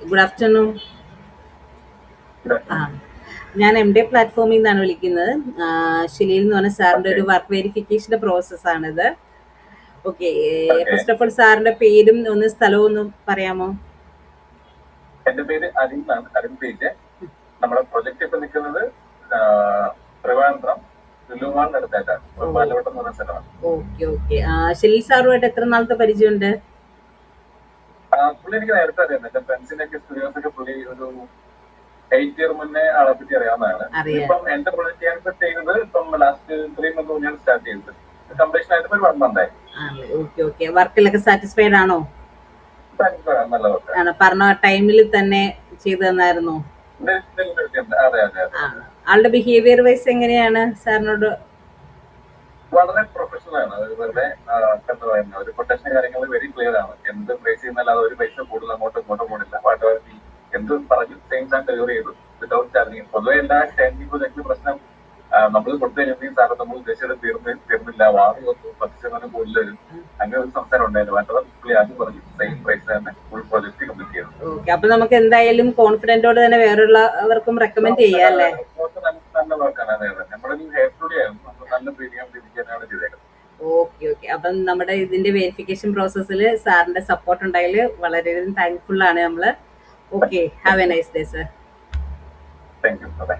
Good afternoon. ആ ഞാൻ MD പ്ലാറ്റ്ഫോമിൽ നിന്നാണ് വിളിക്കുന്നത്. ഷിലീൽ എന്ന് പറഞ്ഞ സാറിൻ്റെ ഓക്കെ ഒരു വർക്ക് വെരിഫിക്കേഷൻ്റെ പ്രോസസ്സാണിത്. Okay, okay first of all സാറിൻ്റെ പേരും ഒന്ന് സ്ഥലവും ഒന്ന് പറയാമോ? എന്റെ പേര് അരുൺ എന്നാണ്, അരുൺ പേജ്. നമ്മുടെ പ്രൊജക്ട് ഇപ്പൊ നിൽക്കുന്നത് ട്രിവാൻഡ്രം ലുലുമാളിന്റെ അടുത്തായിട്ടാണ്. ഓ, പാലവട്ടം എന്ന് പറയുന്ന സ്ഥലമാണ്. Okay okay. ഷിലീൽ സാറുമായിട്ട് എത്ര നാളത്തെ പരിചയമുണ്ട്? പുള്ളി എനിക്ക് നേരത്തെ അറിയാം. എന്റെ ഫ്രണ്ട്സിന്റെ ഒക്കെ സ്റ്റുഡിയോസ് ഒക്കെ പുള്ളി ഒരു 8 ഇയർ മുന്നേ ആളെ പറ്റി അറിയാവുന്നതാണ്. അറിയാം. ഇപ്പം എന്റെ പ്രൊജക്ട് ഞാൻ ഇപ്പൊ ചെയ്യുന്നത് ഇപ്പം ലാസ്റ്റ് 3 മന്ത് മുന്നെയാണ് സ്റ്റാർട്ട് ചെയ്തത്. കംപ്ലീഷൻ ആയിട്ട് ഒരു 1 മന്ത് ആയി. Okay okay. വർക്കിലൊക്കെ സാറ്റിസ്ഫൈഡ് ആണോ? നല്ല വർക്ക്. ആണ്, പറഞ്ഞ ടൈമിൽ തന്നെ ചെയ്തു തന്നായിരുന്നോ? അതെ അതെ അതെ. ആളുടെ ബിഹേവിയർ വൈസ് എങ്ങനെയാണ് സാറിനോട്? വളരെ പ്രൊഫഷണൽ ആണ്. അത് വെറുതെ എന്താ പറയുന്നത്, ഒരു കൊട്ടേഷൻ കാര്യങ്ങൾ വെരി ക്ലിയർ ആണ്. എന്ത് പ്രൈസ് ചെയ്യുന്നാൽ അത് ഒരു പൈസ കൂടുതൽ അങ്ങോട്ടും ഇങ്ങോട്ടും പോണില്ല. വാട്ട് എന്ത് പറഞ്ഞു സെയിം ടൈം ഡെലിവറി ചെയ്തു വിതൗട്ട് ചാർജിങ്. പൊതുവെ എല്ലാ സ്റ്റാൻഡിംഗ് പ്രൊജക്ടിന് പ്രശ്നം നമ്മൾ കൊടുത്തു കഴിഞ്ഞാൽ സാറ് നമ്മൾ ഉദ്ദേശിച്ചത് തീർന്നില്ല, വാങ്ങി വന്നു 10% കൂടുതൽ വരും, അങ്ങനെ ഒരു സംസാരം ഉണ്ടായിരുന്നു. മറ്റവർ പുള്ളി ആദ്യം പറഞ്ഞു സെയിം പ്രൈസ് തന്നെ ഫുൾ പ്രോജക്ട് കംപ്ലീറ്റ് ചെയ്തു. ഓക്കെ, അപ്പൊ നമുക്ക് എന്തായാലും കോൺഫിഡന്റോടെ തന്നെ വേറെയുള്ളവർക്കും റെക്കമെൻഡ് ചെയ്യാം അല്ലേ? നല്ല വർക്കാണ്. അതെ അതെ. നമ്മളൊരു ഹെയർ സ്റ്റുഡിയോ ആയിരുന്നു. നമ്മൾ നല്ല പ്രീമിയം രീതിക്കാനാണ് ചെയ്തേക്കുന്നത്. Okay okay. അപ്പം നമ്മുടെ ഇതിന്റെ വെരിഫിക്കേഷൻ പ്രോസസ്സിൽ സാറിന്റെ സപ്പോർട്ട് ഉണ്ടായാൽ വളരെയധികം താങ്ക്ഫുൾ ആണ് നമ്മള്. Okay, have a nice day sir. Thank you. By.